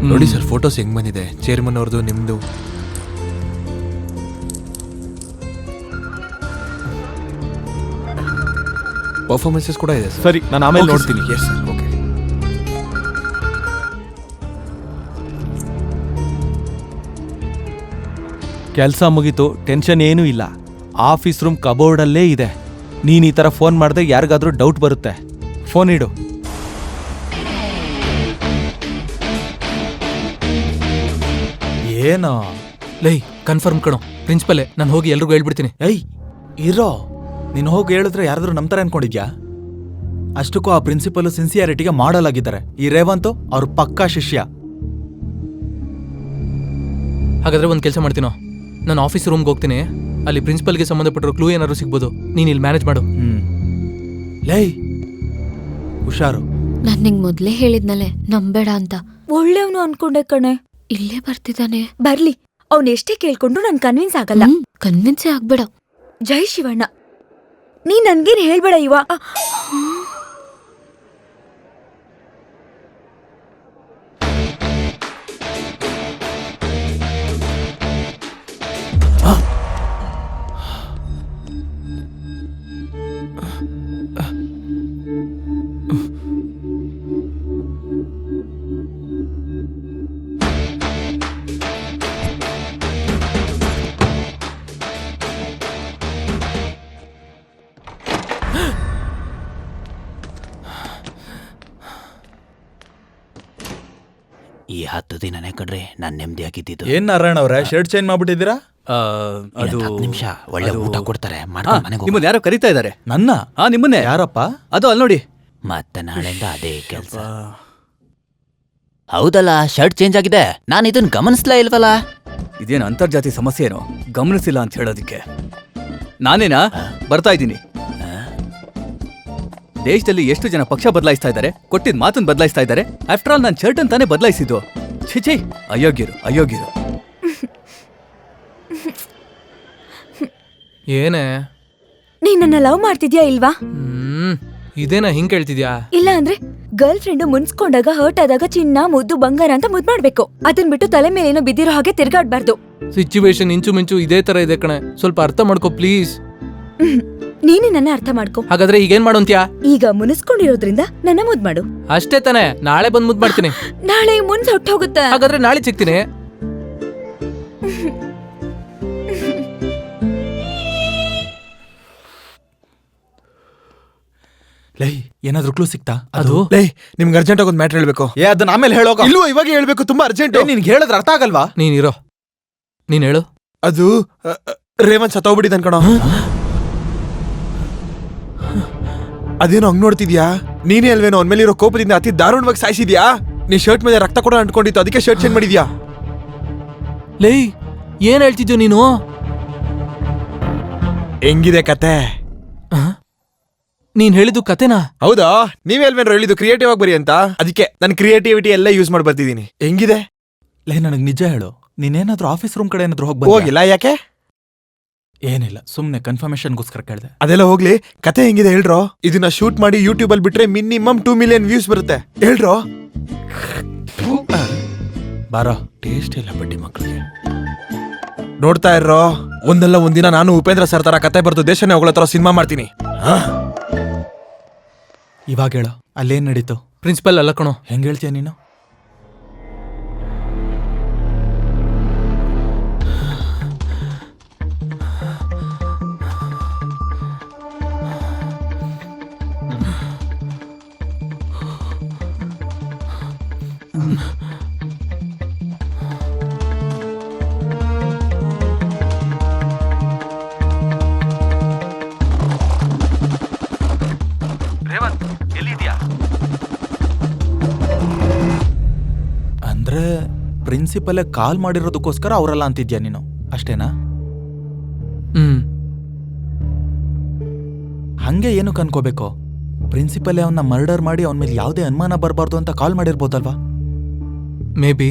ನೋಡಿ sir, photos ಹೆಂಗ್ ಬಂದಿದೆ, ಚೇರ್ಮನ್ ಅವ್ರದ್ದು, ನಿಮ್ದು. ಪರ್ಫಾರ್ಮೆನ್ಸಸ್ ಕೂಡ ಇದೆ. ಸರಿ, ನಾನು ಆಮೇಲೆ ನೋಡ್ತೀನಿ. Yes sir, okay. ಕೆಲಸ ಮುಗೀತು, ಟೆನ್ಷನ್ ಏನೂ ಇಲ್ಲ. ಆಫೀಸ್ ರೂಮ್ ಕಬೋರ್ಡಲ್ಲೇ ಇದೆ. ನೀನು ಈ ಥರ ಫೋನ್ ಮಾಡಿದ್ರೆ ಯಾರಿಗಾದ್ರೂ ಡೌಟ್ ಬರುತ್ತೆ. ಫೋನ್ ಇಡು. ಏನೋ ಲೈ ಕನ್ಫರ್ಮ್ ಕಣೋ, ಪ್ರಿನ್ಸಿಪಲೇ. ನಾನು ಹೋಗಿ ಎಲ್ರಿಗೂ ಹೇಳ್ಬಿಡ್ತೀನಿ. ಏಯ್ ಇರೋ, ನೀನು ಹೋಗಿ ಹೇಳಿದ್ರೆ ಯಾರಾದ್ರೂ ನಂಬ್ತಾರೆ ಅನ್ಕೊಂಡಿದ್ಯಾ? ಅಷ್ಟಕ್ಕೂ ಆ ಪ್ರಿನ್ಸಿಪಲ್ ಸಿನ್ಸಿಯಾರಿಟಿಗೆ ಮಾಡಲ್ ಆಗಿದ್ದಾರೆ. ಈ ರೇವಂತು ಅವ್ರ ಪಕ್ಕಾ ಶಿಷ್ಯ. ಹಾಗಾದ್ರೆ ಒಂದು ಕೆಲಸ ಮಾಡ್ತೀನೋ, ನಾನು ಆಫೀಸ್ ರೂಮ್ಗೆ ಹೋಗ್ತೀನಿ. ಅಲ್ಲಿ ಪ್ರಿನ್ಸಿಪಲ್ಗೆ ಸಂಬಂಧಪಟ್ಟಿರೋ ಕ್ಲೂ ಏನಾದ್ರು ಸಿಗ್ಬೋದು. ನೀನು ಇಲ್ಲಿ ಮ್ಯಾನೇಜ್ ಮಾಡು. ಲೈ ಹುಷಾರು. ನಾನ್ ನಿಂಗ್ ಮೊದ್ಲೇ ಹೇಳಿದ್ನಲೆ ನಂಬೇಡ ಅಂತ. ಒಳ್ಳೆಯವನು ಅನ್ಕೊಂಡೆ ಕಣೆ. ಇಲ್ಲೇ ಬರ್ತಿದ್ದಾನೆ. ಬರ್ಲಿ, ಅವ್ನ್ ಎಷ್ಟೇ ಕೇಳ್ಕೊಂಡ್ರು ನನ್ ಕನ್ವಿನ್ಸ್ ಆಗಲ್ಲ. ಕನ್ವಿನ್ಸೇ ಆಗ್ಬೇಡ. ಜೈ ಶಿವಣ್ಣ, ನೀ ನನ್ಗೇನ್ ಹೇಳ್ಬೇಡ ಇವ. ಈ 10 ದಿನನೇ ಕಡ್ರಿ ನಾನು ನೆಮ್ಮದಿಯಾಗಿದ್ದು. ಏನ್ ನಾರಾಯಣ ಅವ್ರೆ, ಶರ್ಟ್ ಚೇಂಜ್ ಮಾಡ್ಬಿಟ್ಟಿದ್ದೀರಾ? ಅದು 10 ನಿಮಿಷ ಒಳ್ಳೆ ಊಟ ಕೊಡ್ತಾರೆ, ಮಾಡ್ಕೊಂಡು ಮನೆಗೆ ಹೋಗಿ. ನಿಮ್ಮನ್ನ ಯಾರೋ ಕರೀತಾ ಇದ್ದಾರೆ. ನನ್ನ? ನಿಮ್ಮನ್ನೇ. ಯಾರಪ್ಪ ಅದು ಅಲ್ಲಿ ನೋಡಿ. ಮತ್ತೆ ನಾಳೆಯಿಂದ ಅದೇ ಕೆಲಸ. ಹೌದಲ್ಲ, ಶರ್ಟ್ ಚೇಂಜ್ ಆಗಿದೆ. ನಾನು ಇದನ್ನ ಗಮನಿಸ್ಲಾ ಇಲ್ವಲ್ಲ. ಇದೇನು ಅಂತರ್ಜಾತಿ ಸಮಸ್ಯೆ ಏನೋ ಗಮನಿಸಿಲ್ಲ ಅಂತ ಹೇಳೋದಿಕ್ಕೆ ನಾನೇನಾ ಬರ್ತಾ ಇದ್ದೀನಿ. ದೇಶದಲ್ಲಿ ಎಷ್ಟು ಜನ ಪಕ್ಷ ಬದಲಾಯಿಸ್ತಾ ಇದ್ದಾರೆ, ಕೊಟ್ಟಿದ್ದ ಮಾತನ್ನು ಬದಲಾಯಿಸ್ತಾ ಇದ್ದಾರೆ. ಆಫ್ಟರ್ ಆಲ್ ನಾನು ಶರ್ಟ್ ಅಂತಾನೆ ಬದಲಾಯಿಸಿದ್ದು. ಛೀ, ಅಯೋಗ್ಯರು ಅಯೋಗ್ಯರು. ಏನೇ ನೀ ನನ್ನ ಲವ್ ಮಾಡ್ತಿದ್ಯಾ ಇಲ್ವಾ? ಇದೇನಾ ಹಿಂಗ್ ಕೇಳ್ತಿದ್ಯಾ? ಇಲ್ಲ ಅಂದ್ರೆ ಗರ್ಲ್ ಫ್ರೆಂಡ್ ಮುನ್ಸ್ಕೊಂಡಾಗ ಹರ್ಟ್ ಆದಾಗ ಚಿನ್ನ ಮುದ್ದು ಬಂಗಾರ ಅಂತ ಮುದ್ ಮಾಡ್ಬೇಕು. ಅದನ್ ಬಿಟ್ಟು ತಲೆ ಮೇಲೇನೋ ಬಿದ್ದಿರೋ ಹಾಗೆ ತಿರ್ಗಾಡ್ಬಾರ್ದು. ಸಿಚುವೇಶನ್ ಇಂಚು ಮಿಂಚು ಇದೇ ತರ ಇದೆ ಕಣೆ, ಸ್ವಲ್ಪ ಅರ್ಥ ಮಾಡ್ಕೋ ಪ್ಲೀಸ್. ನೀನೇ ನನ್ನ ಅರ್ಥ ಮಾಡ್ಕೊ. ಹಾಗಾದ್ರೆ ಈಗೇನ್ ಮಾಡೋಂತ್ಯಾ? ಈಗ ಮುನಿಸ್ಕೊಂಡಿರೋದ್ರಿಂದ ನನ್ನ ಮುದ್ ಮಾಡು. ಅಷ್ಟೇ ತಾನೆ, ನಾಳೆ ಬಂದ್ ಮುದ್ ಮಾಡ್ತೀನಿ. ನಾಳೆ ಮುನ್ಸ್ ಹೊಟ್ಟು ಹೋಗುತ್ತೆ. ಹಾಗಾದ್ರೆ ನಾಳೆ ಸಿಗ್ತೀನಿ. ಲೈ ಏನಾದ್ರೂ ಕ್ಲೂ ಸಿಕ್ತಾ? ಅದು ಲೇ, ನಿಮ್ಗೆ ಅರ್ಜೆಂಟ್ ಆಗಿ ಒಂದು ಮ್ಯಾಟ್ರ್ ಹೇಳ್ಬೇಕು. ಅದನ್ನ ಆಮೇಲೆ ಹೇಳೋಕ. ಇಲ್ವೋ, ಇವಾಗ ಹೇಳ್ಬೇಕು, ತುಂಬಾ ಅರ್ಜೆಂಟ್. ನಿನ್ಗೆ ಹೇಳಿದ್ರೆ ಅರ್ಥ ಆಗಲ್ವಾ? ನೀನಿರೋ, ನೀನ್ ಹೇಳು. ಅದು ರೇವಂತ್ ಸತ್ತೋಗ್ಬಿಟ್ಟಿದ್ದಾನೆ ಕಣೋ. ಅದೇನೋ ಹಂಗ್ ನೋಡ್ತಿದ್ಯಾ? ನೀನೇ ಅಲ್ವೇನೋ ಅವ್ನ ಮೇಲೆ ಇರೋ ಕೋಪದಿಂದ ಅತಿ ದಾರುಣವಾಗಿ ಸಾಯಿಸಿದ್ಯಾ? ನೀ ಶರ್ಟ್ ಮೇಲೆ ರಕ್ತ ಕೂಡ ಅಂಟ್ಕೊಂಡಿತ್ತು, ಅದಕ್ಕೆ ಶರ್ಟ್ ಚೇಂಜ್ ಮಾಡಿದ್ಯಾ? ಲೇ ಏನ್ ಹೇಳ್ತಿದ್ಯೋ ನೀನು? ಹೆಂಗಿದೆ ಕತೆ? ನೀನ್ ಹೇಳಿದ್ದು ಕತೆನಾ? ಹೌದಾ? ನೀವೇ ಅಲ್ವೇನೋ ಹೇಳಿದ್ದು ಕ್ರಿಯೇಟಿವ್ ಆಗಿ ಬರಿ ಅಂತ, ಅದಕ್ಕೆ ನಾನು ಕ್ರಿಯೇಟಿವಿಟಿ ಎಲ್ಲ ಯೂಸ್ ಮಾಡಿ ಬರ್ತಿದ್ದೀನಿ. ಹೆಂಗಿದೆ? ಲೇ ನನಗ್ ನಿಜ ಹೇಳು, ನೀನೇನಾದ್ರೂ ಆಫೀಸ್ ರೂಮ್ ಕಡೆ ಏನಾದ್ರೂ ಹೋಗಿಲ್ಲ? ಯಾಕೆ? ಏನಿಲ್ಲ, ಸುಮ್ನೆ ಕನ್ಫರ್ಮೇಶನ್ಗೋಸ್ಕರ ಕೇಳಿದೆ. ಅದೆಲ್ಲ ಹೋಗ್ಲಿ, ಕತೆ ಹೆಂಗಿದೆ ಹೇಳ್ರೋ? ಇದನ್ನ ಶೂಟ್ ಮಾಡಿ ಯೂಟ್ಯೂಬ್ ಅಲ್ಲಿ ಬಿಟ್ರೆ ಮಿನಿಮಮ್ 2 ಮಿಲಿಯನ್ ವ್ಯೂಸ್ ಬರುತ್ತೆ. ಹೇಳ್ರೋ. ಬಾರೋ. ಟೇಸ್ಟ್ ಇಲ್ಲ ಬಡ್ಡಿ ಮಕ್ಕಳಿಗೆ. ನೋಡ್ತಾ ಇರೋ, ಒಂದಲ್ಲ ಒಂದಿನ ನಾನು ಉಪೇಂದ್ರ ಸರ್ ತರ ಕತೆ ಬರ್ದು ದೇಶನೇ ಹೋಗ್ಲೋ ತರ ಸಿನಿಮಾ ಮಾಡ್ತೀನಿ. ಇವಾಗ ಹೇಳು, ಅಲ್ಲೇನ್ ನಡೀತು? ಪ್ರಿನ್ಸಿಪಲ್ ಅಲ್ಲ ಕಣೋ. ಹೆಂಗ್ ಹೇಳ್ತೀಯ ನೀನು? ಅಂದ್ರೆ ಪ್ರಿನ್ಸಿಪಲ್ ಕಾಲ್ ಮಾಡಿರೋದಕ್ಕೋಸ್ಕರ ಅವರಲ್ಲ ಅಂತಿದ್ಯಾ ನೀನು, ಅಷ್ಟೇನಾ? ಹಂಗೆ ಏನು ಕನ್ಕೋಬೇಕು? ಪ್ರಿನ್ಸಿಪಲ್ ಅವನ್ನ ಮರ್ಡರ್ ಮಾಡಿ ಅವನ ಮೇಲೆ ಯಾವುದೇ ಅನುಮಾನ ಬರಬಾರ್ದು ಅಂತ ಕಾಲ್ ಮಾಡಿರ್ಬೋದಲ್ವಾ? May be.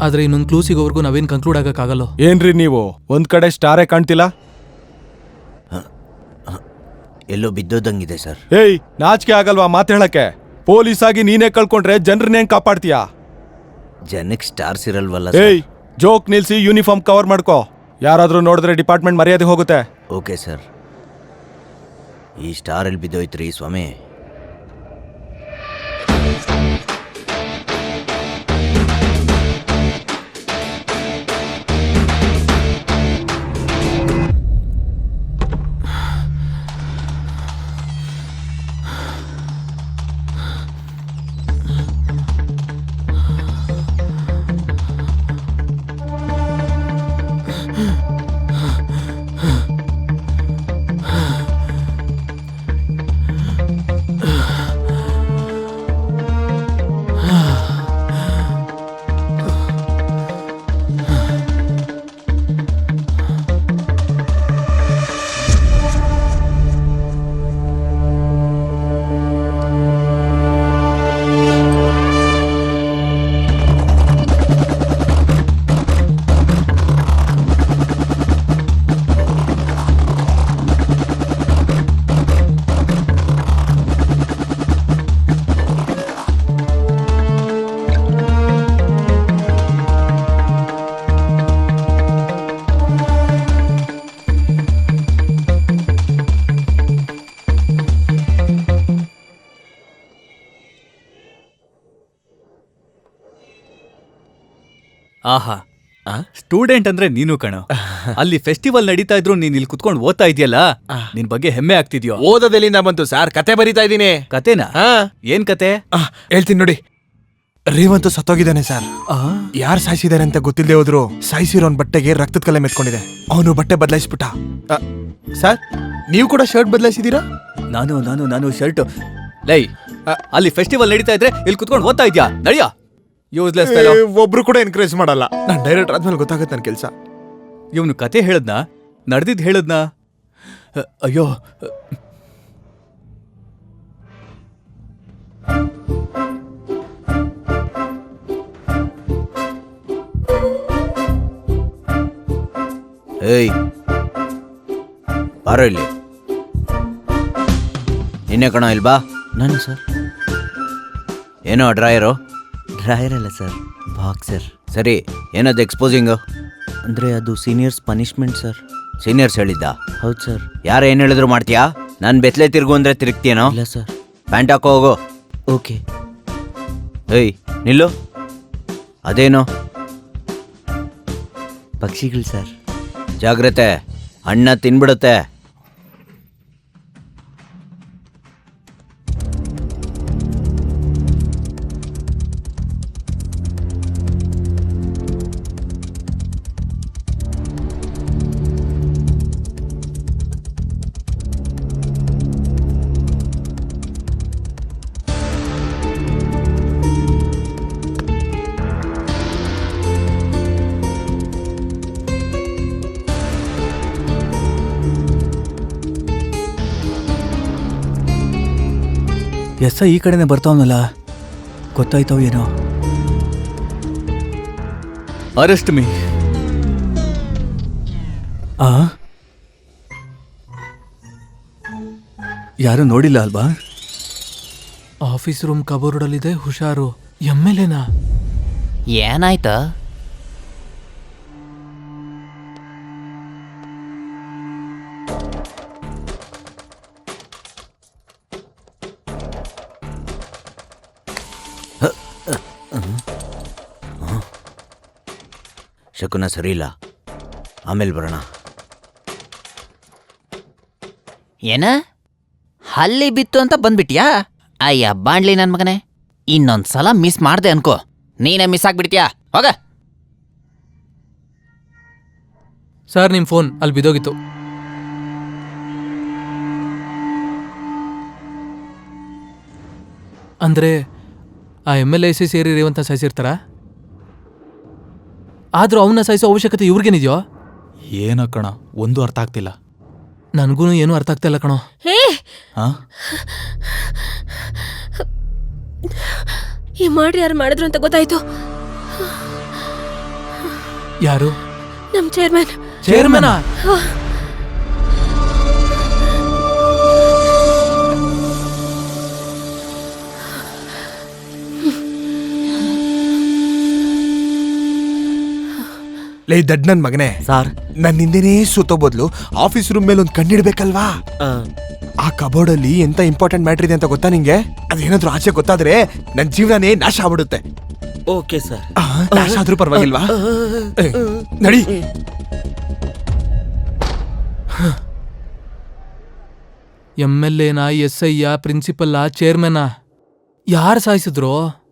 ಆದ್ರೆ ಇನ್ನೊಂದು ಕ್ಲೂ ಸಿಗೋವರೆಗೂ ನಾವೇನ್ ಕನ್ಕ್ಲೂಡ್ ಆಗಕ್ಕಾಗಲ್ಲ. ಏನ್ರಿ ನೀವು ಒಂದ್ ಕಡೆ ಸ್ಟಾರೇ ಕಾಣ್ತಿಲ್ಲ? ಎಲ್ಲೋ ಬಿದ್ದೋದಂಗಿದೆ ಸರ್. ಏಯ್, ನಾಚಿಕೆ ಆಗಲ್ವಾ ಮಾತು ಹೇಳಕ್ಕೆ? ಪೊಲೀಸ್ ಆಗಿ ನೀನೇ ಕಳ್ಕೊಂಡ್ರೆ ಜನರನ್ನೇನ್ ಕಾಪಾಡ್ತೀಯಾ? ಜನಕ್ಕೆ ಸ್ಟಾರ್ಸ್ ಇರಲ್ವಲ್ಲ ಏಯ್ ಜೋಕ್ ನಿಲ್ಸಿ ಯೂನಿಫಾರ್ಮ್ ಕವರ್ ಮಾಡ್ಕೋ. ಯಾರಾದ್ರೂ ನೋಡಿದ್ರೆ ಡಿಪಾರ್ಟ್ಮೆಂಟ್ ಮರ್ಯಾದೆ ಹೋಗುತ್ತೆ. Okay sir. ಈ ಸ್ಟಾರ್ ಎಲ್ಲಿ ಬಿದ್ದೋಯ್ತ್ರಿ ಸ್ವಾಮಿ? ಆಹಾ, ಸ್ಟೂಡೆಂಟ್ ಅಂದ್ರೆ ನೀನು ಕಣೋ. ಅಲ್ಲಿ ಫೆಸ್ಟಿವಲ್ ನಡೀತಾ ಇದ್ರು ನೀನ್ ಇಲ್ಲಿ ಕುತ್ಕೊಂಡು ಓದ್ತಾ ಇದೆಯಲ್ಲ, ನಿನ್ ಬಗ್ಗೆ ಹೆಮ್ಮೆ ಆಗ್ತಿದ್ಯೋ? ಓದೋದೆಲ್ಲಿಂದ ಬಂತು ಸಾರ್, ಕತೆ ಬರಿತಾ ಇದ್ದೀನಿ. ಕತೆನಾ? ಏನ್ ಕತೆ? ಹೇಳ್ತೀನಿ ನೋಡಿ. ರೇವಂತ್ ಸತ್ತೋಗಿದ್ದಾನೆ ಸರ್. ಯಾರು ಸಾಯಿಸಿದಾರೆ ಅಂತ ಗೊತ್ತಿಲ್ಲದೆ ಹೋದ್ರು ಸಾಯಿಸಿರೋನ್ ಬಟ್ಟೆಗೆ ರಕ್ತದ ಕಲೆ ಮೆತ್ಕೊಂಡಿದೆ. ಅವನು ಬಟ್ಟೆ ಬದಲಾಯಿಸ್ಬಿಟ್ಟ. ಸರ್, ನೀವು ಕೂಡ ಶರ್ಟ್ ಬದಲಾಯಿಸಿದೀರಾ? ನಾನು ಶರ್ಟ್. ಲೈ, ಅಲ್ಲಿ ಫೆಸ್ಟಿವಲ್ ನಡೀತಾ ಇದ್ರೆ ಇಲ್ಲಿ ಕುತ್ಕೊಂಡು ಓದ್ತಾ ಇದ್ಯಾ? Nadia useless fellow. ಒಬ್ರು ಕೂಡ ಎನ್ಕರೇಜ್ ಮಾಡಲ್ಲ. ನಾನು ಡೈರೆಕ್ಟರ್ ಆದ್ಮೇಲೆ ಗೊತ್ತಾಗುತ್ತೆ ನನ್ನ ಕೆಲಸ. ಇವನು ಕತೆ ಹೇಳದ್ನಾ? ನಡೆದಿದ್ದು ಹೇಳದ್ನಾ? ಅಯ್ಯೋ, ಏಯ್ ಬಾರೋ ಇಲ್ಲಿ. ನಿನ್ನೆ ಕಣೋ ಇಲ್ಬಾ? ನಾನು ಸರ್. ಏನೋ ಡ್ರಾಯರು? ಡ್ರಾಯರ್ ಅಲ್ಲ ಸರ್, ಬಾಕ್ಸರ್. ಸರಿ, ಏನದು ಎಕ್ಸ್ಪೋಸಿಂಗು? ಅಂದರೆ ಅದು ಸೀನಿಯರ್ಸ್ ಪನಿಷ್ಮೆಂಟ್ ಸರ್. ಸೀನಿಯರ್ಸ್ ಹೇಳಿದ್ದ? ಹೌದು ಸರ್. ಯಾರು ಏನು ಹೇಳಿದ್ರು ಮಾಡ್ತೀಯಾ? ನಾನು ಬೆತ್ತಲೆ ತಿರುಗು ಅಂದರೆ ತಿರುಗ್ತೀಯನೋ? ಇಲ್ಲ ಸರ್. ಪ್ಯಾಂಟ್ ಹಾಕೋ ಹೋಗು. ಓಕೆ. ಏಯ್ ನಿಲ್ಲು. ಅದೇನು? ಪಕ್ಷಿಗಳು ಸರ್. ಜಾಗ್ರತೆ, ಅಣ್ಣ ತಿನ್ಬಿಡುತ್ತೆ. ಎಸ್ ಈ ಕಡೆನೆ ಬರ್ತಾವನಲ್ಲ, ಗೊತ್ತಾಯ್ತವ ಏನೋ? Arrest me. ಯಾರು ನೋಡಿಲ್ಲ ಅಲ್ವಾ? ಆಫೀಸ್ ರೂಮ್ ಕಬೋರ್ಡಲ್ಲಿದೆ, ಹುಷಾರು. ಎಮ್ಮೆಲೆನಾ? ಏನಾಯ್ತಾ? ಶಕುನ ಸರಿ ಇಲ್ಲ, ಆಮೇಲೆ ಬರೋಣ. ಏನ ಹಲ್ಲಿ ಬಿತ್ತು ಅಂತ ಬಂದ್ಬಿಟ್ಯಾ? ಅಯ್ಯ ಬಾಣ್ಲಿ ನನ್ ಮಗನೇ, ಇನ್ನೊಂದ್ಸಲ ಮಿಸ್ ಮಾಡ್ದೆ ಅನ್ಕೋ, ನೀನೇ ಮಿಸ್ ಆಗ್ಬಿಡ್ತೀಯಾ. ಹೋಗ. ಸರ್, ನಿಮ್ಮ ಫೋನ್ ಅಲ್ಲಿ ಬಿದ್ದೋಗಿತ್ತು. ಅಂದ್ರೆ ಆ MLAC ಸೇರಿ ರೇವಂತ ಸಾಯಿಸಿರ್ತಾರ? ಆದ್ರೂ ಅವನ್ನ ಸಾಯಿಸೋ ಅವಶ್ಯಕತೆ ಇವ್ರಿಗೇನಿದ್ಯೋ? ಏನೋ ಕಣ, ಒಂದು ಅರ್ಥ ಆಗ್ತಿಲ್ಲ. ನನಗೂ ಏನು ಅರ್ಥ ಆಗ್ತಾ ಇಲ್ಲ ಕಣೋ. ಈ ಮಾಡ್ರಿ ಯಾರು ಮಾಡಿದ್ರು ಅಂತ ಗೊತ್ತಾಯ್ತು. ಯಾರು? ನಮ್ ಚೇರ್ಮನ್. ಚೇರ್ಮನಾ? ಲೇ ದಡ್ ನನ್ ಮಗನೇ, ಸರ್ ನನ್ ಹಿಂದೆನೇ ಸುತ್ತೋ ಬದ್ಲು ಆಫೀಸ್ ರೂಮ್ ಮೇಲೆ ಒಂದ್ ಕಣ್ಣಿಡ್ಬೇಕಲ್ವಾ? ಆ ಕಬೋರ್ಡ್ ಅಲ್ಲಿ ಎಂತ ಇಂಪಾರ್ಟೆಂಟ್ ಮ್ಯಾಟ್ರ್ ಇದೆ ಅಂತ ಗೊತ್ತಾ ನಿಂಗೆ? ಅದೇನಾದ್ರೂ ಆಚೆ ಗೊತ್ತಾದ್ರೆ ನನ್ ಜೀವನನೇ ನಾಶ ಆಗ್ಬಿಡುತ್ತೆ. Okay sir. ನಾಶ ಆದ್ರೂ ಪರವಾಗಿಲ್ವಾ? ಏ, ನಡಿ. MLA ನಾ, SI ಯಾ, ಪ್ರಿನ್ಸಿಪಲ್ಲಾ, ಚೇರ್ಮನಾ? ಯಾರು ಸಾಯಿಸಿದ್ರು?